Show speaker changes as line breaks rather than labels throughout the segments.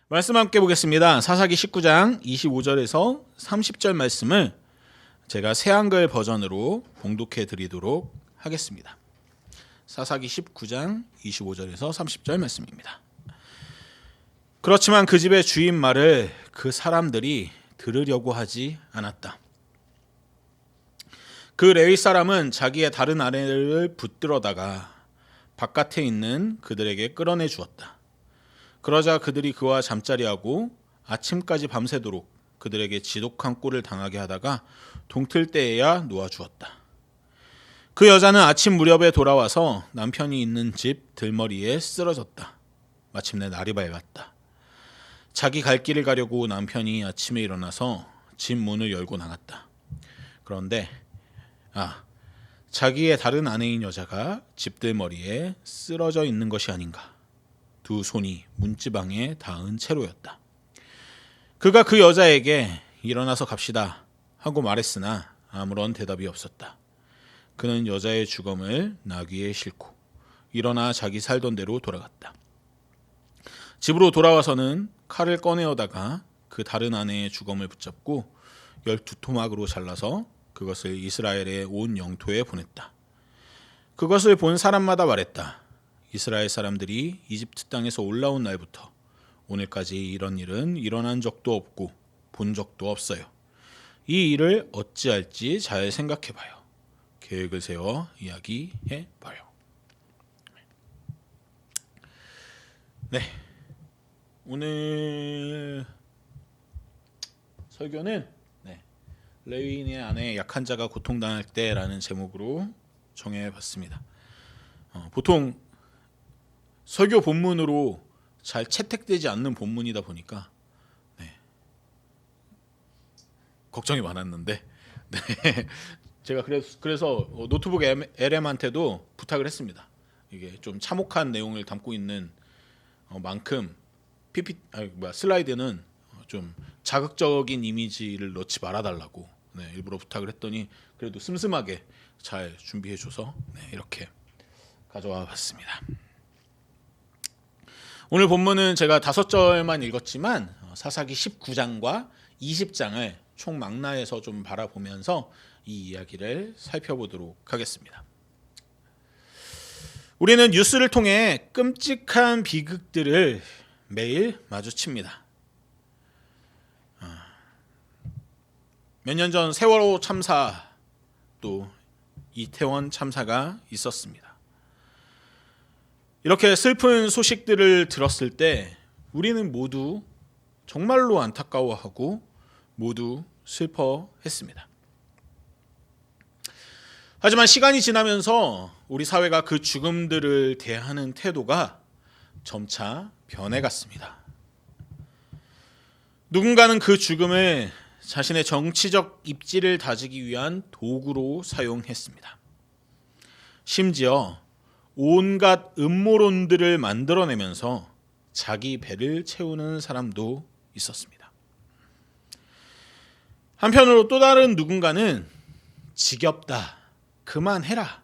말씀 함께 보겠습니다. 사사기 19장 25절에서 30절 말씀을 제가 새한글 버전으로 봉독해 드리도록 하겠습니다. 사사기 19장 25절에서 30절 말씀입니다. 그렇지만 그 집의 주인 말을 그 사람들이 들으려고 하지 않았다. 그 레위 사람은 자기의 다른 아내를 붙들어다가 바깥에 있는 그들에게 끌어내 주었다. 그러자 그들이 그와 잠자리하고 아침까지 밤새도록 그들에게 지독한 꼴을 당하게 하다가 동틀 때에야 놓아주었다. 그 여자는 아침 무렵에 돌아와서 남편이 있는 집 들머리에 쓰러졌다. 마침내 날이 밝았다. 자기 갈 길을 가려고 남편이 아침에 일어나서 집 문을 열고 나갔다. 그런데 자기의 다른 아내인 여자가 집 들머리에 쓰러져 있는 것이 아닌가. 두 손이 문지방에 닿은 채로였다. 그가 그 여자에게 일어나서 갑시다 하고 말했으나 아무런 대답이 없었다. 그는 여자의 죽음을 나귀에 싣고 일어나 자기 살던 대로 돌아갔다. 집으로 돌아와서는 칼을 꺼내어다가 그 다른 아내의 죽음을 붙잡고 12토막으로 잘라서 그것을 이스라엘의 온 영토에 보냈다. 그것을 본 사람마다 말했다. 이스라엘 사람들이 이집트 땅에서 올라온 날부터 오늘까지 이런 일은 일어난 적도 없고 본 적도 없어요. 이 일을 어찌할지 잘 생각해봐요. 계획을 세워 이야기해봐요. 네, 오늘 설교는 레위인의 아내 약한 자가 고통당할 때라는 제목으로 정해봤습니다. 보통 설교 본문으로 잘 채택되지 않는 본문이다 보니까 걱정이 많았는데 제가 그래서 노트북 LM한테도 부탁을 했습니다. 이게 좀 참혹한 내용을 담고 있는 만큼 슬라이드는 좀 자극적인 이미지를 넣지 말아달라고 일부러 부탁을 했더니 그래도 슴슴하게 잘 준비해줘서 이렇게 가져와 봤습니다. 오늘 본문은 제가 5절만 읽었지만 사사기 19장과 20장을 총 망라해서 좀 바라보면서 이 이야기를 살펴보도록 하겠습니다. 우리는 뉴스를 통해 끔찍한 비극들을 매일 마주칩니다. 몇 년 전 세월호 참사, 또 이태원 참사가 있었습니다. 이렇게 슬픈 소식들을 들었을 때 우리는 모두 정말로 안타까워하고 모두 슬퍼했습니다. 하지만 시간이 지나면서 우리 사회가 그 죽음들을 대하는 태도가 점차 변해갔습니다. 누군가는 그 죽음을 자신의 정치적 입지를 다지기 위한 도구로 사용했습니다. 심지어 온갖 음모론들을 만들어내면서 자기 배를 채우는 사람도 있었습니다. 한편으로 또 다른 누군가는 지겹다, 그만해라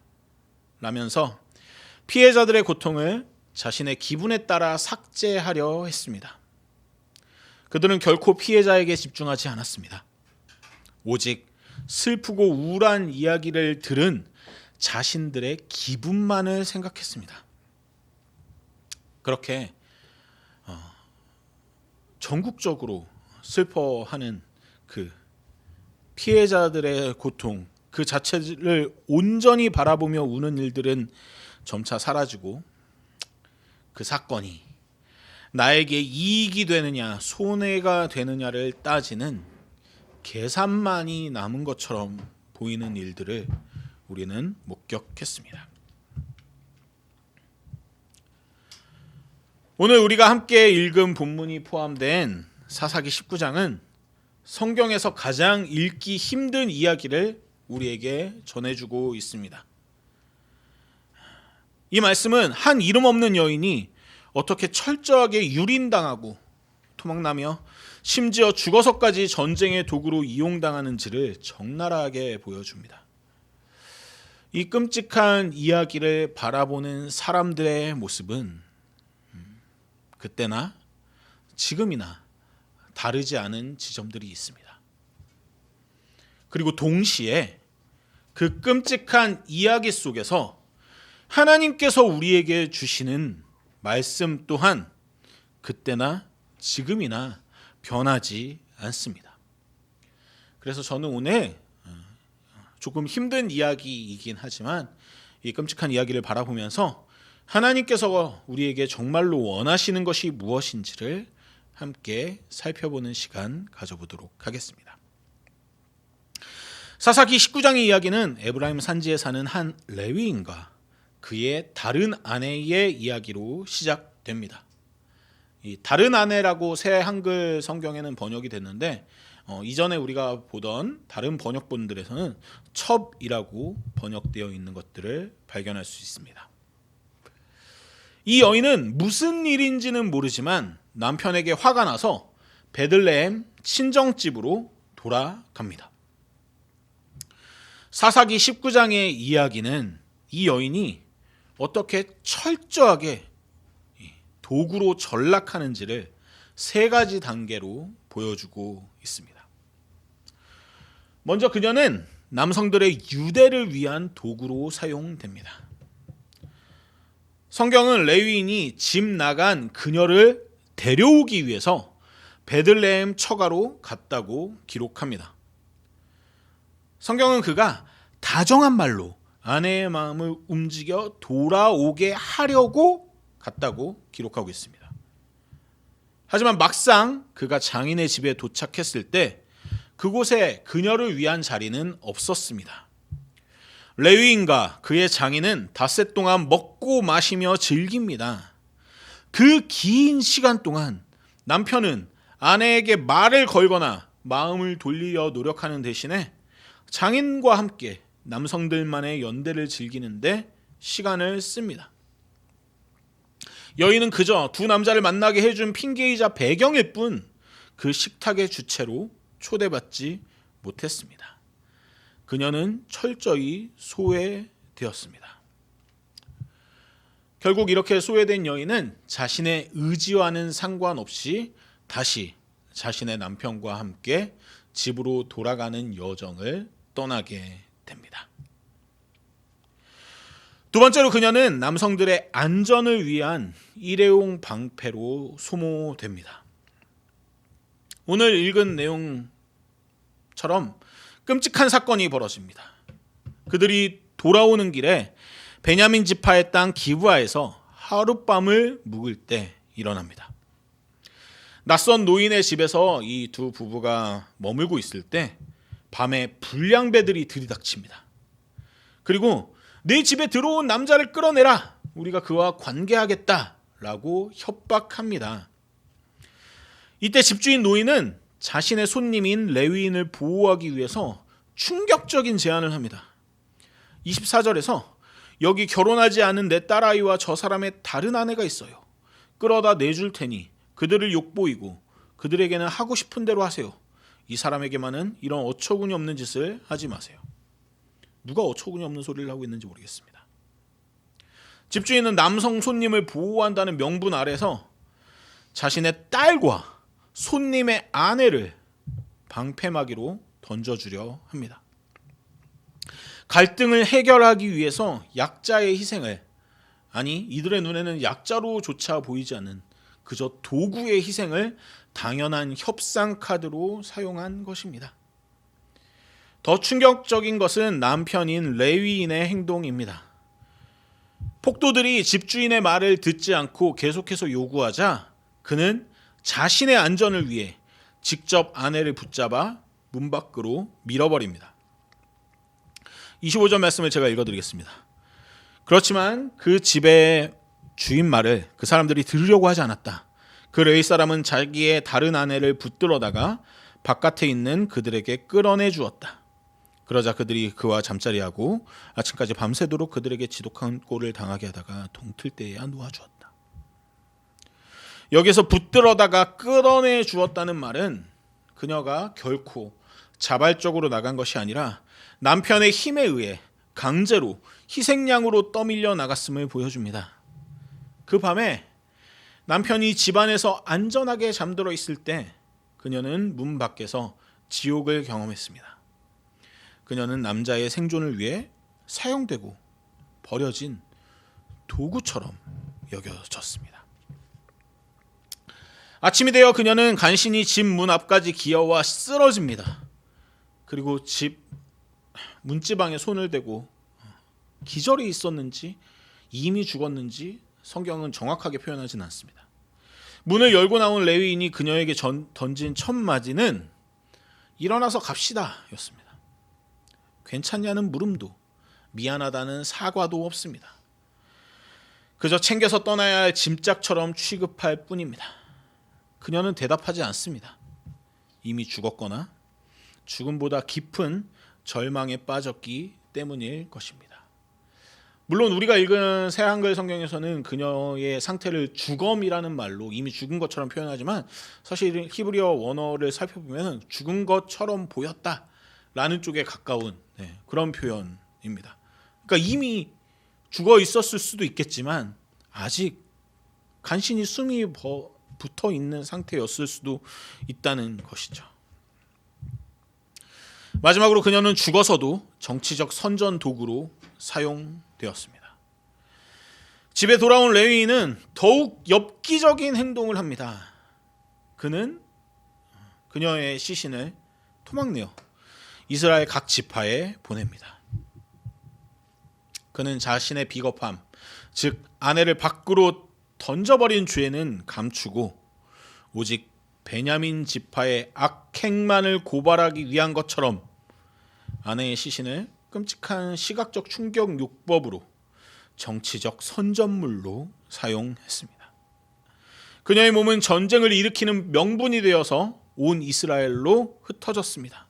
라면서 피해자들의 고통을 자신의 기분에 따라 삭제하려 했습니다. 그들은 결코 피해자에게 집중하지 않았습니다. 오직 슬프고 우울한 이야기를 들은 자신들의 기분만을 생각했습니다. 그렇게 전국적으로 슬퍼하는 그 피해자들의 고통 그 자체를 온전히 바라보며 우는 일들은 점차 사라지고 그 사건이 나에게 이익이 되느냐 손해가 되느냐를 따지는 계산만이 남은 것처럼 보이는 일들을 우리는 목격했습니다. 오늘 우리가 함께 읽은 본문이 포함된 사사기 19장은 성경에서 가장 읽기 힘든 이야기를 우리에게 전해주고 있습니다. 이 말씀은 한 이름 없는 여인이 어떻게 철저하게 유린당하고 토막나며 심지어 죽어서까지 전쟁의 도구로 이용당하는지를 적나라하게 보여줍니다. 이 끔찍한 이야기를 바라보는 사람들의 모습은 그때나 지금이나 다르지 않은 지점들이 있습니다. 그리고 동시에 그 끔찍한 이야기 속에서 하나님께서 우리에게 주시는 말씀 또한 그때나 지금이나 변하지 않습니다. 그래서 저는 오늘 조금 힘든 이야기이긴 하지만 이 끔찍한 이야기를 바라보면서 하나님께서 우리에게 정말로 원하시는 것이 무엇인지를 함께 살펴보는 시간 가져보도록 하겠습니다. 사사기 19장의 이야기는 에브라임 산지에 사는 한 레위인과 그의 다른 아내의 이야기로 시작됩니다. 이 다른 아내라고 새 한글 성경에는 번역이 됐는데 이전에 우리가 보던 다른 번역본들에서는 첩이라고 번역되어 있는 것들을 발견할 수 있습니다. 이 여인은 무슨 일인지는 모르지만 남편에게 화가 나서 베들레헴 친정집으로 돌아갑니다. 사사기 19장의 이야기는 이 여인이 어떻게 철저하게 도구로 전락하는지를 세 가지 단계로 보여주고 있습니다. 먼저 그녀는 남성들의 유대를 위한 도구로 사용됩니다. 성경은 레위인이 집 나간 그녀를 데려오기 위해서 베들레헴 처가로 갔다고 기록합니다. 성경은 그가 다정한 말로 아내의 마음을 움직여 돌아오게 하려고 갔다고 기록하고 있습니다. 하지만 막상 그가 장인의 집에 도착했을 때 그곳에 그녀를 위한 자리는 없었습니다. 레위인과 그의 장인은 닷새 동안 먹고 마시며 즐깁니다. 그 긴 시간 동안 남편은 아내에게 말을 걸거나 마음을 돌리려 노력하는 대신에 장인과 함께 남성들만의 연대를 즐기는데 시간을 씁니다. 여인은 그저 두 남자를 만나게 해준 핑계이자 배경일 뿐 그 식탁의 주체로 초대받지 못했습니다. 그녀는 철저히 소외되었습니다. 결국 이렇게 소외된 여인은 자신의 의지와는 상관없이 다시 자신의 남편과 함께 집으로 돌아가는 여정을 떠나게 됩니다. 두 번째로 그녀는 남성들의 안전을 위한 일회용 방패로 소모됩니다. 오늘 읽은 내용처럼 끔찍한 사건이 벌어집니다. 그들이 돌아오는 길에 베냐민 지파의 땅 기브아에서 하룻밤을 묵을 때 일어납니다. 낯선 노인의 집에서 이 두 부부가 머물고 있을 때 밤에 불량배들이 들이닥칩니다. 그리고 내 집에 들어온 남자를 끌어내라. 우리가 그와 관계하겠다라고 협박합니다. 이때 집주인 노인은 자신의 손님인 레위인을 보호하기 위해서 충격적인 제안을 합니다. 24절에서 여기 결혼하지 않은 내 딸아이와 저 사람의 다른 아내가 있어요. 끌어다 내줄 테니 그들을 욕보이고 그들에게는 하고 싶은 대로 하세요. 이 사람에게만은 이런 어처구니 없는 짓을 하지 마세요. 누가 어처구니 없는 소리를 하고 있는지 모르겠습니다. 집주인은 남성 손님을 보호한다는 명분 아래서 자신의 딸과 손님의 아내를 방패막이로 던져주려 합니다. 갈등을 해결하기 위해서 약자의 희생을, 아니 이들의 눈에는 약자로조차 보이지 않는 그저 도구의 희생을 당연한 협상 카드로 사용한 것입니다. 더 충격적인 것은 남편인 레위인의 행동입니다. 폭도들이 집주인의 말을 듣지 않고 계속해서 요구하자 그는 자신의 안전을 위해 직접 아내를 붙잡아 문 밖으로 밀어버립니다. 25절 말씀을 제가 읽어드리겠습니다. 그렇지만 그 집의 주인 말을 그 사람들이 들으려고 하지 않았다. 그 레위 사람은 자기의 다른 아내를 붙들어다가 바깥에 있는 그들에게 끌어내 주었다. 그러자 그들이 그와 잠자리하고 아침까지 밤새도록 그들에게 지독한 꼴을 당하게 하다가 동틀 때에야 놓아주었다. 여기서 붙들어다가 끌어내 주었다는 말은 그녀가 결코 자발적으로 나간 것이 아니라 남편의 힘에 의해 강제로 희생양으로 떠밀려 나갔음을 보여줍니다. 그 밤에 남편이 집안에서 안전하게 잠들어 있을 때 그녀는 문 밖에서 지옥을 경험했습니다. 그녀는 남자의 생존을 위해 사용되고 버려진 도구처럼 여겨졌습니다. 아침이 되어 그녀는 간신히 집 문 앞까지 기어와 쓰러집니다. 그리고 집 문지방에 손을 대고 기절이 있었는지 이미 죽었는지 성경은 정확하게 표현하지는 않습니다. 문을 열고 나온 레위인이 그녀에게 던진 첫 마디는 일어나서 갑시다 였습니다. 괜찮냐는 물음도 미안하다는 사과도 없습니다. 그저 챙겨서 떠나야 할 짐짝처럼 취급할 뿐입니다. 그녀는 대답하지 않습니다. 이미 죽었거나 죽음보다 깊은 절망에 빠졌기 때문일 것입니다. 물론 우리가 읽은 새한글 성경에서는 그녀의 상태를 죽음이라는 말로 이미 죽은 것처럼 표현하지만 사실 히브리어 원어를 살펴보면 죽은 것처럼 보였다라는 쪽에 가까운 그런 표현입니다. 그러니까 이미 죽어 있었을 수도 있겠지만 아직 간신히 숨이 붙어 있는 상태였을 수도 있다는 것이죠. 마지막으로 그녀는 죽어서도 정치적 선전 도구로 사용되었습니다. 집에 돌아온 레위인은 더욱 엽기적인 행동을 합니다. 그는 그녀의 시신을 토막내어 이스라엘 각 지파에 보냅니다. 그는 자신의 비겁함, 즉 아내를 밖으로 던져버린 죄는 감추고 오직 베냐민 지파의 악행만을 고발하기 위한 것처럼 아내의 시신을 끔찍한 시각적 충격 요법으로 정치적 선전물로 사용했습니다. 그녀의 몸은 전쟁을 일으키는 명분이 되어서 온 이스라엘로 흩어졌습니다.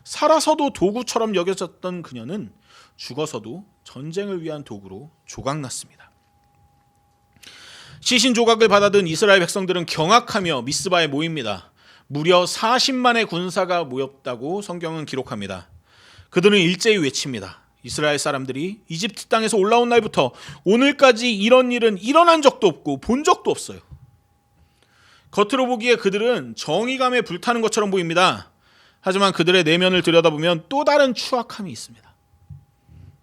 살아서도 도구처럼 여겨졌던 그녀는 죽어서도 전쟁을 위한 도구로 조각났습니다. 시신 조각을 받아든 이스라엘 백성들은 경악하며 미스바에 모입니다. 무려 40만의 군사가 모였다고 성경은 기록합니다. 그들은 일제히 외칩니다. 이스라엘 사람들이 이집트 땅에서 올라온 날부터 오늘까지 이런 일은 일어난 적도 없고 본 적도 없어요. 겉으로 보기에 그들은 정의감에 불타는 것처럼 보입니다. 하지만 그들의 내면을 들여다보면 또 다른 추악함이 있습니다.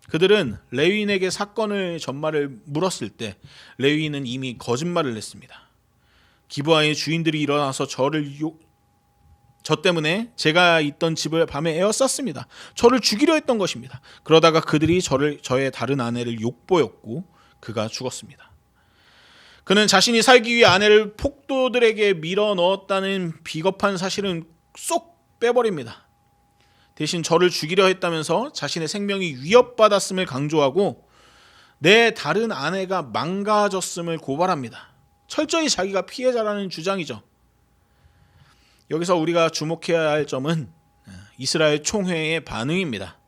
그들은 레위인에게 사건의 전말을 물었을 때 레위인은 이미 거짓말을 했습니다. 기브아의 주인들이 일어나서 저 때문에 제가 있던 집을 밤에 에워쌌습니다. 저를 죽이려 했던 것입니다. 그러다가 그들이 저의 다른 아내를 욕보였고 그가 죽었습니다. 그는 자신이 살기 위해 아내를 폭도들에게 밀어 넣었다는 비겁한 사실은 쏙 빼버립니다. 대신 저를 죽이려 했다면서 자신의 생명이 위협받았음을 강조하고 내 다른 아내가 망가졌음을 고발합니다. 철저히 자기가 피해자라는 주장이죠. 여기서 우리가 주목해야 할 점은 이스라엘 총회의 반응입니다.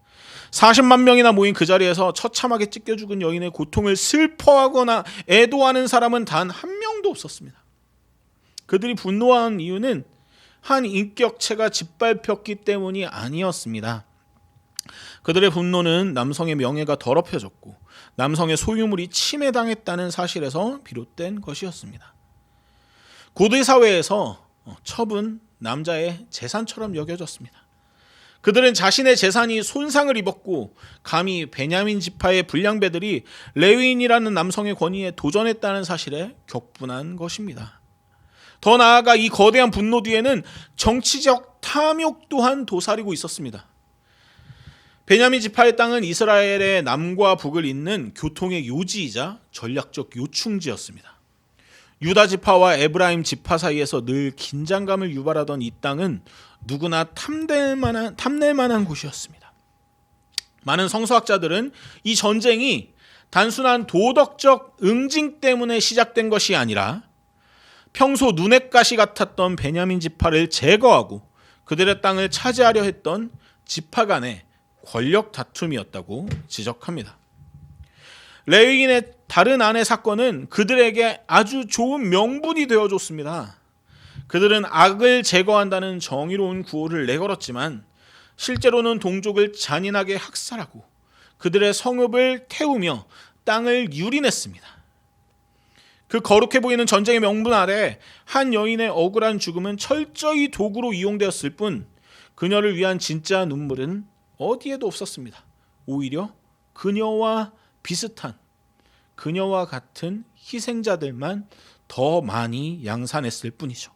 40만 명이나 모인 그 자리에서 처참하게 찢겨 죽은 여인의 고통을 슬퍼하거나 애도하는 사람은 단 한 명도 없었습니다. 그들이 분노한 이유는 한 인격체가 짓밟혔기 때문이 아니었습니다. 그들의 분노는 남성의 명예가 더럽혀졌고 남성의 소유물이 침해당했다는 사실에서 비롯된 것이었습니다. 고대 사회에서 첩은 남자의 재산처럼 여겨졌습니다. 그들은 자신의 재산이 손상을 입었고 감히 베냐민 지파의 불량배들이 레위인이라는 남성의 권위에 도전했다는 사실에 격분한 것입니다. 더 나아가 이 거대한 분노 뒤에는 정치적 탐욕 또한 도사리고 있었습니다. 베냐민 지파의 땅은 이스라엘의 남과 북을 잇는 교통의 요지이자 전략적 요충지였습니다. 유다 지파와 에브라임 지파 사이에서 늘 긴장감을 유발하던 이 땅은 누구나 탐낼 만한 곳이었습니다. 많은 성서학자들은 이 전쟁이 단순한 도덕적 응징 때문에 시작된 것이 아니라 평소 눈엣 가시 같았던 베냐민 지파를 제거하고 그들의 땅을 차지하려 했던 지파 간의 권력 다툼이었다고 지적합니다. 레위인의 다른 아내 사건은 그들에게 아주 좋은 명분이 되어줬습니다. 그들은 악을 제거한다는 정의로운 구호를 내걸었지만 실제로는 동족을 잔인하게 학살하고 그들의 성읍을 태우며 땅을 유린했습니다. 그 거룩해 보이는 전쟁의 명분 아래 한 여인의 억울한 죽음은 철저히 도구로 이용되었을 뿐 그녀를 위한 진짜 눈물은 어디에도 없었습니다. 오히려 그녀와 비슷한, 그녀와 같은 희생자들만 더 많이 양산했을 뿐이죠.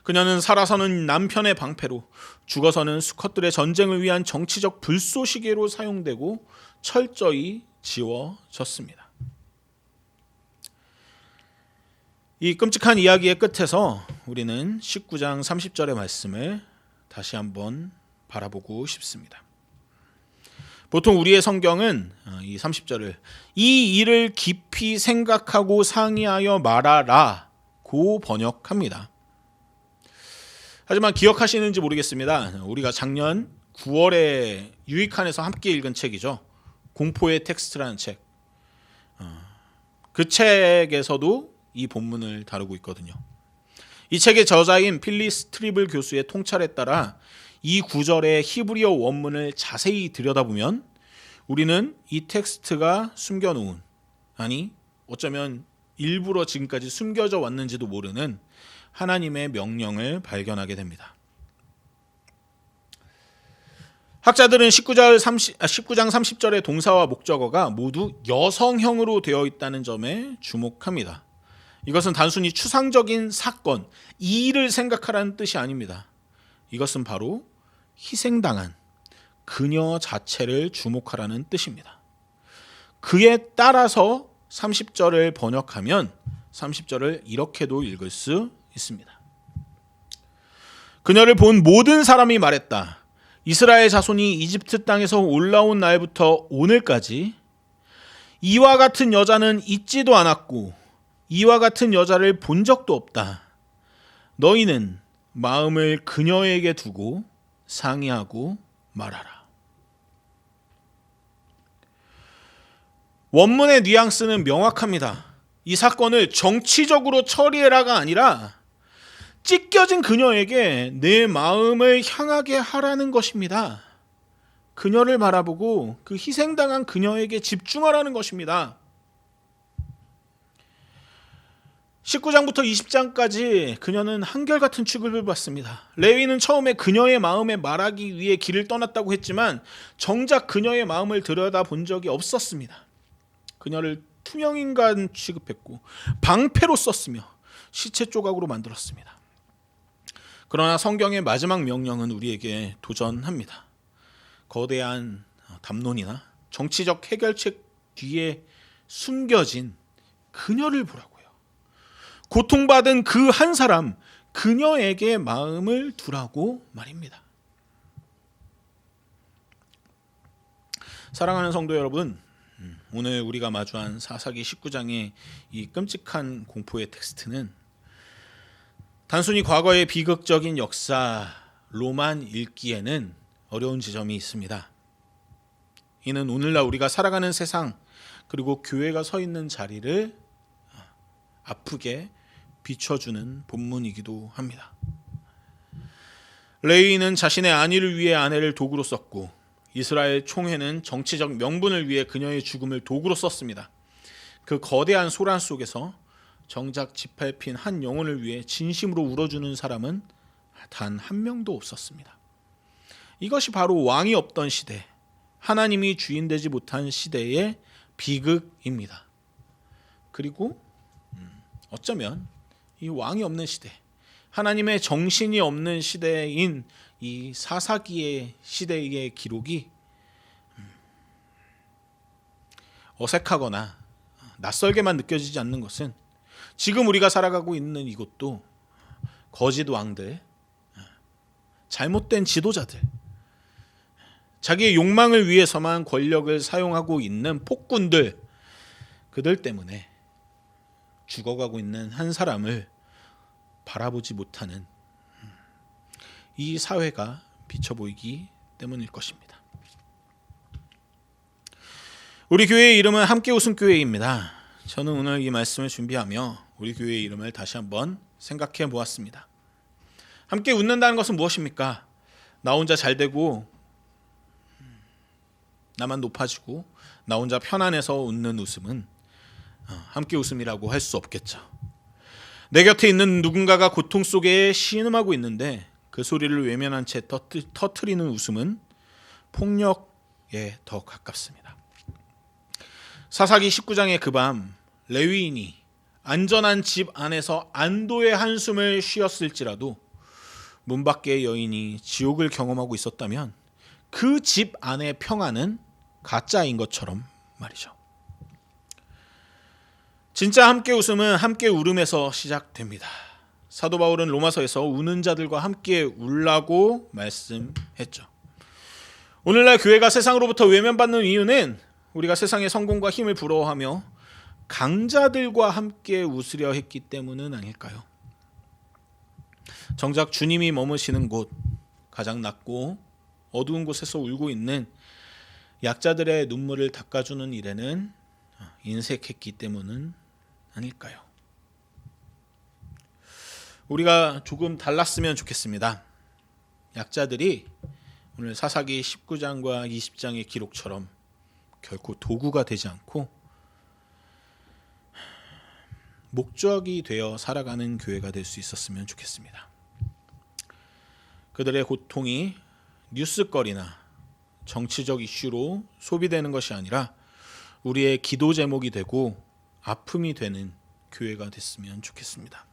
그녀는 살아서는 남편의 방패로, 죽어서는 수컷들의 전쟁을 위한 정치적 불쏘시개로 사용되고 철저히 지워졌습니다. 이 끔찍한 이야기의 끝에서 우리는 19장 30절의 말씀을 다시 한번 바라보고 싶습니다. 보통 우리의 성경은 이 30절을 이 일을 깊이 생각하고 상의하여 말하라고 번역합니다. 하지만 기억하시는지 모르겠습니다. 우리가 작년 9월에 유익한에서 함께 읽은 책이죠. 공포의 텍스트라는 책. 그 책에서도 이 본문을 다루고 있거든요. 이 책의 저자인 필리스 트리블 교수의 통찰에 따라 이 구절의 히브리어 원문을 자세히 들여다보면 우리는 이 텍스트가 숨겨놓은, 아니 어쩌면 일부러 지금까지 숨겨져 왔는지도 모르는 하나님의 명령을 발견하게 됩니다. 학자들은 19장 30절의 동사와 목적어가 모두 여성형으로 되어 있다는 점에 주목합니다. 이것은 단순히 추상적인 사건, 이 일을 생각하라는 뜻이 아닙니다. 이것은 바로 희생당한 그녀 자체를 주목하라는 뜻입니다. 그에 따라서 30절을 번역하면 30절을 이렇게도 읽을 수 있습니다. 그녀를 본 모든 사람이 말했다. 이스라엘 자손이 이집트 땅에서 올라온 날부터 오늘까지 이와 같은 여자는 있지도 않았고 이와 같은 여자를 본 적도 없다. 너희는 마음을 그녀에게 두고 상의하고 말하라. 원문의 뉘앙스는 명확합니다. 이 사건을 정치적으로 처리해라가 아니라 찢겨진 그녀에게 내 마음을 향하게 하라는 것입니다. 그녀를 바라보고 그 희생당한 그녀에게 집중하라는 것입니다. 19장부터 20장까지 그녀는 한결같은 취급을 받습니다. 레위는 처음에 그녀의 마음에 말하기 위해 길을 떠났다고 했지만 정작 그녀의 마음을 들여다본 적이 없었습니다. 그녀를 투명인간 취급했고 방패로 썼으며 시체 조각으로 만들었습니다. 그러나 성경의 마지막 명령은 우리에게 도전합니다. 거대한 담론이나 정치적 해결책 뒤에 숨겨진 그녀를 보라고요. 고통받은 그 한 사람, 그녀에게 마음을 두라고 말입니다. 사랑하는 성도 여러분, 오늘 우리가 마주한 사사기 19장의 이 끔찍한 공포의 텍스트는 단순히 과거의 비극적인 역사로만 읽기에는 어려운 지점이 있습니다. 이는 오늘날 우리가 살아가는 세상 그리고 교회가 서 있는 자리를 아프게 비춰주는 본문이기도 합니다. 레위인은 자신의 안위를 위해 아내를 도구로 썼고 이스라엘 총회는 정치적 명분을 위해 그녀의 죽음을 도구로 썼습니다. 그 거대한 소란 속에서 정작 짓밟힌 한 영혼을 위해 진심으로 울어주는 사람은 단 한 명도 없었습니다. 이것이 바로 왕이 없던 시대, 하나님이 주인되지 못한 시대의 비극입니다. 그리고 어쩌면 이 왕이 없는 시대, 하나님의 정신이 없는 시대인 이 사사기의 시대의 기록이 어색하거나 낯설게만 느껴지지 않는 것은 지금 우리가 살아가고 있는 이곳도 거짓 왕들, 잘못된 지도자들, 자기의 욕망을 위해서만 권력을 사용하고 있는 폭군들, 그들 때문에 죽어가고 있는 한 사람을 바라보지 못하는 이 사회가 비쳐 보이기 때문일 것입니다. 우리 교회의 이름은 함께 웃음 교회입니다. 저는 오늘 이 말씀을 준비하며 우리 교회의 이름을 다시 한번 생각해 보았습니다. 함께 웃는다는 것은 무엇입니까? 나 혼자 잘 되고 나만 높아지고 나 혼자 편안해서 웃는 웃음은 함께 웃음이라고 할 수 없겠죠. 내 곁에 있는 누군가가 고통 속에 신음하고 있는데 그 소리를 외면한 채 터트리는 웃음은 폭력에 더 가깝습니다. 사사기 19장의 그 밤 레위인이 안전한 집 안에서 안도의 한숨을 쉬었을지라도 문 밖의 여인이 지옥을 경험하고 있었다면 그 집 안의 평안은 가짜인 것처럼 말이죠. 진짜 함께 웃음은 함께 울음에서 시작됩니다. 사도 바울은 로마서에서 우는 자들과 함께 울라고 말씀했죠. 오늘날 교회가 세상으로부터 외면받는 이유는 우리가 세상의 성공과 힘을 부러워하며 강자들과 함께 웃으려 했기 때문은 아닐까요? 정작 주님이 머무시는 곳, 가장 낮고 어두운 곳에서 울고 있는 약자들의 눈물을 닦아주는 일에는 인색했기 때문은 아닐까요? 우리가 조금 달랐으면 좋겠습니다. 약자들이 오늘 사사기 19장과 20장의 기록처럼 결코 도구가 되지 않고 목적이 되어 살아가는 교회가 될 수 있었으면 좋겠습니다. 그들의 고통이 뉴스거리나 정치적 이슈로 소비되는 것이 아니라 우리의 기도 제목이 되고 아픔이 되는 교회가 됐으면 좋겠습니다.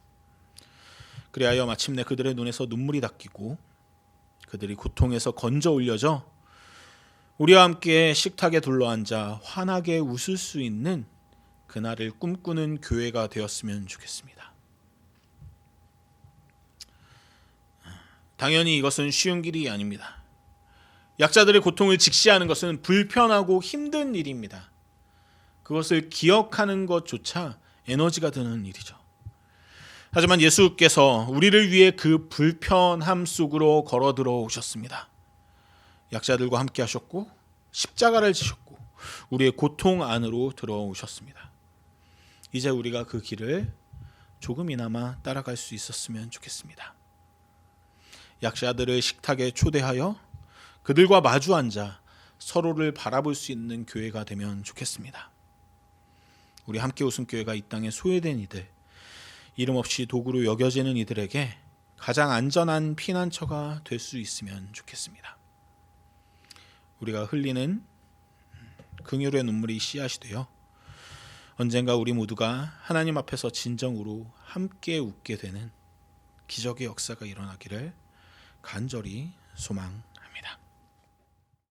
그리하여 마침내 그들의 눈에서 눈물이 닦이고 그들이 고통에서 건져 올려져 우리와 함께 식탁에 둘러앉아 환하게 웃을 수 있는 그날을 꿈꾸는 교회가 되었으면 좋겠습니다. 당연히 이것은 쉬운 길이 아닙니다. 약자들의 고통을 직시하는 것은 불편하고 힘든 일입니다. 그것을 기억하는 것조차 에너지가 드는 일이죠. 하지만 예수께서 우리를 위해 그 불편함 속으로 걸어 들어오셨습니다. 약자들과 함께 하셨고 십자가를 지셨고 우리의 고통 안으로 들어오셨습니다. 이제 우리가 그 길을 조금이나마 따라갈 수 있었으면 좋겠습니다. 약자들을 식탁에 초대하여 그들과 마주 앉아 서로를 바라볼 수 있는 교회가 되면 좋겠습니다. 우리 함께 웃음 교회가 이 땅에 소외된 이들, 이름 없이 도구로 여겨지는 이들에게 가장 안전한 피난처가 될 수 있으면 좋겠습니다. 우리가 흘리는 긍휼의 눈물이 씨앗이 되어 언젠가 우리 모두가 하나님 앞에서 진정으로 함께 웃게 되는 기적의 역사가 일어나기를 간절히 소망합니다.